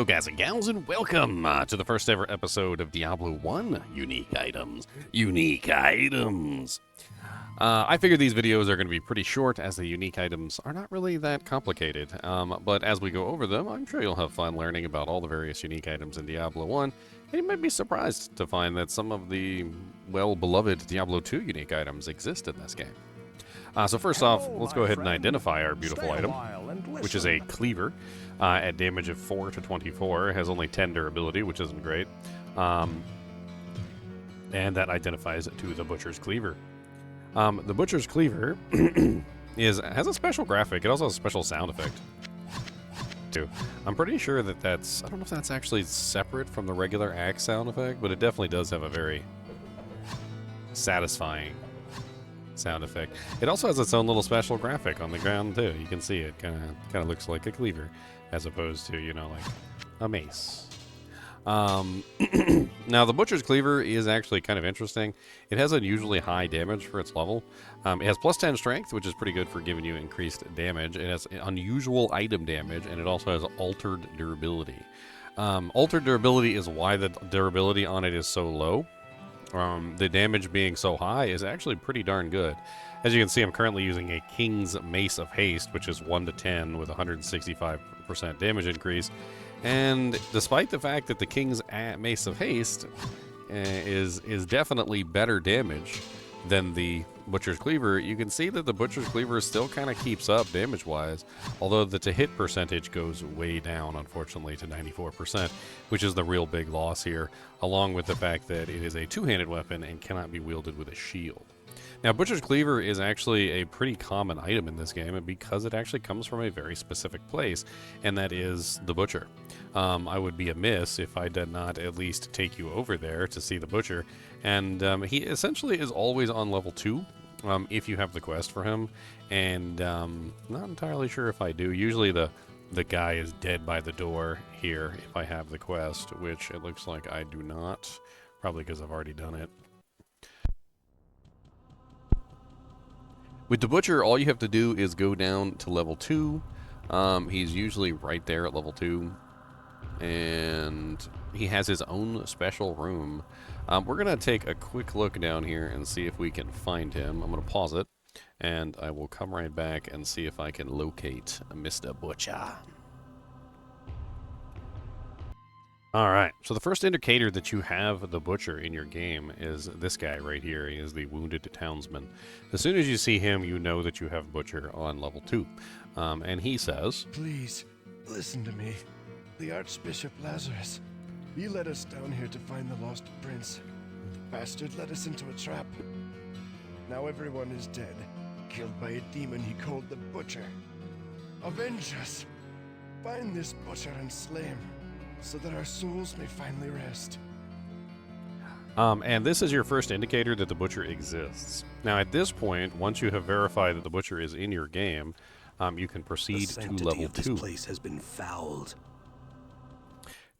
Hello guys and gals, and welcome to the first ever episode of Diablo 1, Unique Items. Unique Items! I figure these videos are going to be pretty short, as the unique items are not really that complicated. But as we go over them, I'm sure you'll have fun learning about all the various unique items in Diablo 1, and you might be surprised to find that some of the well-beloved Diablo 2 unique items exist in this game. So first off, let's go ahead and identify our beautiful item, which is a Cleaver. At damage of 4 to 24, it has only 10 durability, which isn't great. And that identifies it to the Butcher's Cleaver. The Butcher's Cleaver has a special graphic. It also has a special sound effect, too. I'm pretty sure that that's... I don't know if that's actually separate from the regular axe sound effect, but it definitely does have a very satisfying sound effect. It also has its own little special graphic on the ground, too. You can see it kind of looks like a cleaver, as opposed to, you know, like a mace. Now, the Butcher's Cleaver is actually kind of interesting. It has unusually high damage for its level. It has plus 10 strength, which is pretty good for giving you increased damage. It has unusual item damage, and it also has altered durability. Altered durability is why the durability on it is so low. The damage being so high is actually pretty darn good. As you can see, I'm currently using a King's Mace of Haste, which is 1 to 10 with 165% damage increase. And despite the fact that the King's Mace of Haste is definitely better damage than the Butcher's Cleaver, you can see that the Butcher's Cleaver still kind of keeps up damage-wise, although the to-hit percentage goes way down, unfortunately, to 94%, which is the real big loss here, along with the fact that it is a two-handed weapon and cannot be wielded with a shield. Now, Butcher's Cleaver is actually a pretty common item in this game, and because it actually comes from a very specific place, and that is the Butcher. I would be amiss if I did not at least take you over there to see the Butcher, and he essentially is always on level 2, if you have the quest for him, and not entirely sure if I do. Usually the guy is dead by the door here if I have the quest, which it looks like I do not, probably because I've already done it. With the Butcher, all you have to do is go down to level 2. He's usually right there at level 2. And he has his own special room. We're going to take a quick look down here and see if we can find him. I'm going to pause it, and I will come right back and see if I can locate Mr. Butcher. Alright, so the first indicator that you have the Butcher in your game is this guy right here. He is the Wounded Townsman. As soon as you see him, you know that you have Butcher on level 2. And he says, "Please, listen to me. The Archbishop Lazarus. He led us down here to find the lost prince. The bastard led us into a trap. Now everyone is dead, killed by a demon he called the Butcher. Avenge us. Find this Butcher and slay him, so that our souls may finally rest." And this is your first indicator that the Butcher exists. Now, at this point, once you have verified that the Butcher is in your game, you can proceed to level 2. This place has been fouled.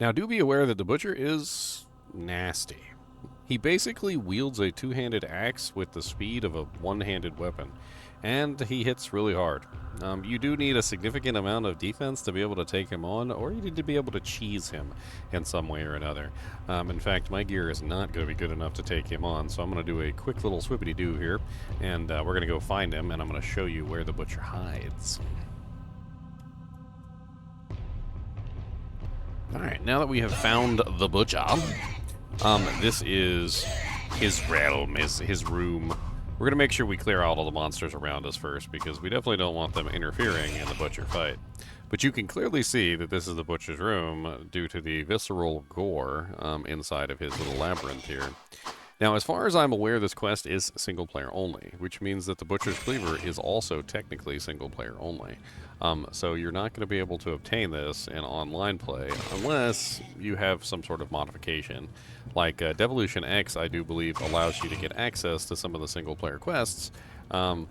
Now, do be aware that the Butcher is nasty. He basically wields a two-handed axe with the speed of a one-handed weapon, and he hits really hard. You do need a significant amount of defense to be able to take him on, or you need to be able to cheese him in some way or another. In fact, my gear is not going to be good enough to take him on, so I'm going to do a quick little swippity-doo here, and we're going to go find him, and I'm going to show you where the Butcher hides. Alright, now that we have found the Butcher, this is his realm, his room. We're going to make sure we clear out all the monsters around us first, because we definitely don't want them interfering in the Butcher fight. But you can clearly see that this is the Butcher's room due to the visceral gore inside of his little labyrinth here. Now, as far as I'm aware, this quest is single-player only, which means that the Butcher's Cleaver is also technically single-player only. So you're not going to be able to obtain this in online play unless you have some sort of modification. Like Devolution X, I do believe, allows you to get access to some of the single-player quests, and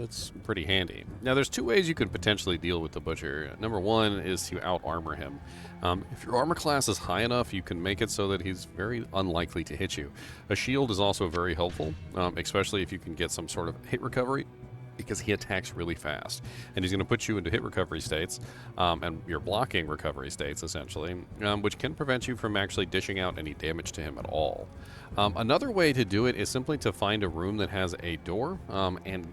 it's pretty handy. Now, there's two ways you could potentially deal with the Butcher. Number one is to out-armor him. If your armor class is high enough, you can make it so that he's very unlikely to hit you. A shield is also very helpful, especially if you can get some sort of hit recovery. because he attacks really fast, and he's going to put you into hit recovery states, and you're blocking recovery states essentially, which can prevent you from actually dishing out any damage to him at all. Another way to do it is simply to find a room that has a door and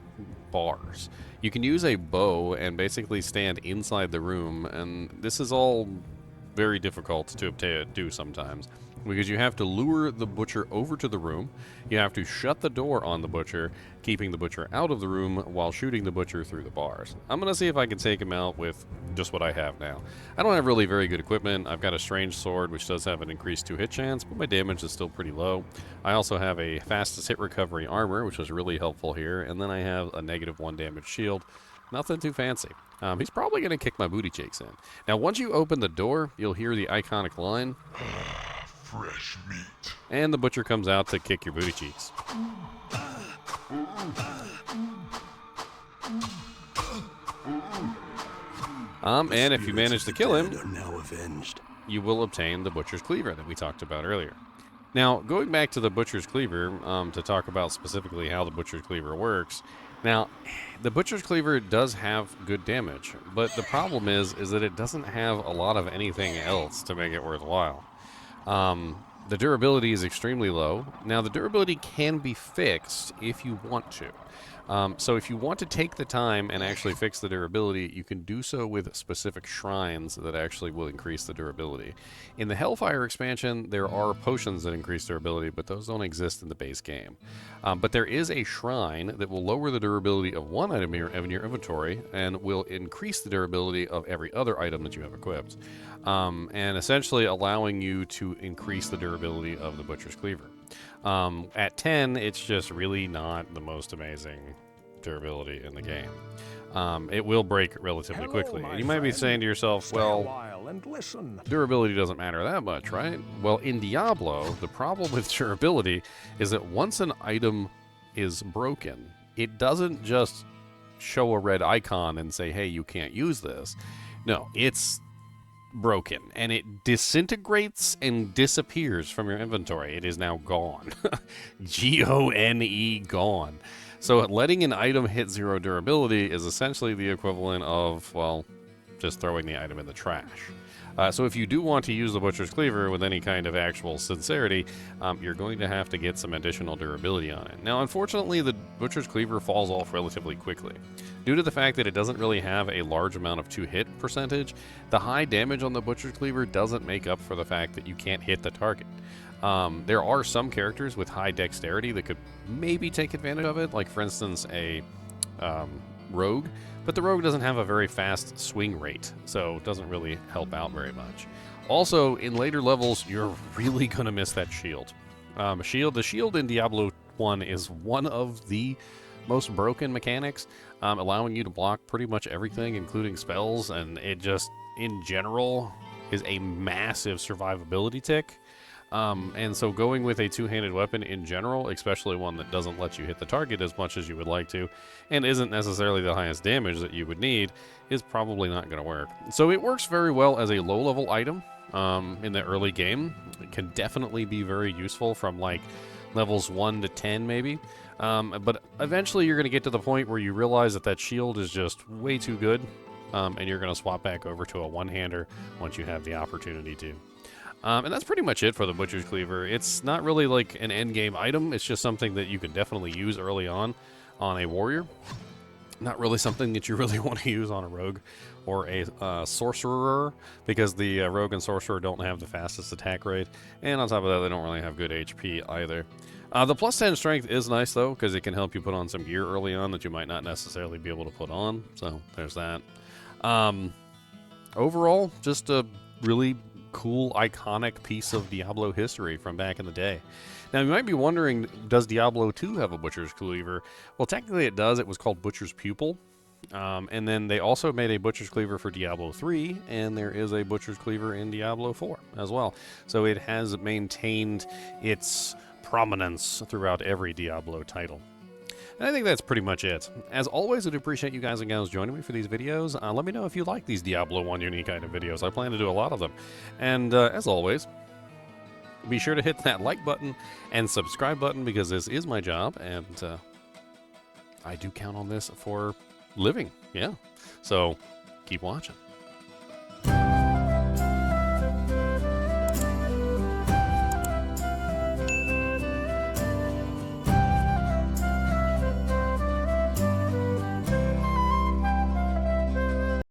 bars. You can use a bow and basically stand inside the room, and this is all very difficult to do sometimes, because you have to lure the butcher over to the room, you have to shut the door on the butcher, keeping the butcher out of the room while shooting the butcher through the bars. I'm going to see if I can take him out with just what I have now. I don't have really very good equipment. I've got a strange sword, which does have an increased 2-hit chance, but my damage is still pretty low. I also have a fastest hit recovery armor, which is really helpful here, and then I have a -1 damage shield. Nothing too fancy. He's probably going to kick my booty cheeks in. Now, once you open the door, you'll hear the iconic line, Fresh meat. and the butcher comes out to kick your booty cheeks. And if you manage to kill him, Are now avenged. you will obtain the Butcher's Cleaver that we talked about earlier. Now, going back to the Butcher's Cleaver, to talk about specifically how the Butcher's Cleaver works. Now, the Butcher's Cleaver does have good damage, but the problem is that it doesn't have a lot of anything else to make it worthwhile. The durability is extremely low. Now, the durability can be fixed if you want to. So if you want to take the time and actually fix the durability, you can do so with specific shrines that actually will increase the durability. In the Hellfire expansion, there are potions that increase durability, but those don't exist in the base game. But there is a shrine that will lower the durability of one item in your inventory and will increase the durability of every other item that you have equipped, and essentially allowing you to increase the durability of the Butcher's Cleaver. At 10, it's just really not the most amazing durability in the game. It will break relatively quickly. And you might be saying to yourself, well, durability doesn't matter that much, right? Well, in Diablo, the problem with durability is that once an item is broken, it doesn't just show a red icon and say, hey, you can't use this. No, it's broken, and it disintegrates and disappears from your inventory. It is now gone. Gone, gone. So letting an item hit 0 durability is essentially the equivalent of, well, just throwing the item in the trash. So if you do want to use the Butcher's Cleaver with any kind of actual sincerity, you're going to have to get some additional durability on it. Now, unfortunately, the Butcher's Cleaver falls off relatively quickly. Due to the fact that it doesn't really have a large amount of 2-hit percentage, the high damage on the Butcher's Cleaver doesn't make up for the fact that you can't hit the target. There are some characters with high dexterity that could maybe take advantage of it, like, for instance, a rogue, but the rogue doesn't have a very fast swing rate, so it doesn't really help out very much. Also, in later levels, you're really going to miss that shield. The shield in Diablo 1 is one of the most broken mechanics, allowing you to block pretty much everything, including spells, and it just, in general, is a massive survivability tick. And so going with a two-handed weapon in general, especially one that doesn't let you hit the target as much as you would like to, and isn't necessarily the highest damage that you would need, is probably not going to work. So it works very well as a low-level item in the early game. It can definitely be very useful from like levels 1 to 10 maybe. But eventually you're going to get to the point where you realize that shield is just way too good, and you're going to swap back over to a one-hander once you have the opportunity to. And that's pretty much it for the Butcher's Cleaver. It's not really like an endgame item. It's just something that you can definitely use early on a warrior. Not really something that you really want to use on a rogue or a sorcerer, because the rogue and sorcerer don't have the fastest attack rate. And on top of that, they don't really have good HP either. The plus 10 strength is nice, though, because it can help you put on some gear early on that you might not necessarily be able to put on. So there's that. Overall, just a really cool, iconic piece of Diablo history from back in the day. Now, you might be wondering, does Diablo 2 have a Butcher's Cleaver? Well, technically it does. It was called Butcher's Pupil. And then they also made a Butcher's Cleaver for Diablo 3, and there is a Butcher's Cleaver in Diablo 4 as well. So it has maintained its prominence throughout every Diablo title. And I think that's pretty much it. As always, I'd appreciate you guys and gals joining me for these videos. Let me know if you like these Diablo 1 unique item videos. I plan to do a lot of them. And as always, be sure to hit that like button and subscribe button, because this is my job, and I do count on this for living. Yeah. So keep watching.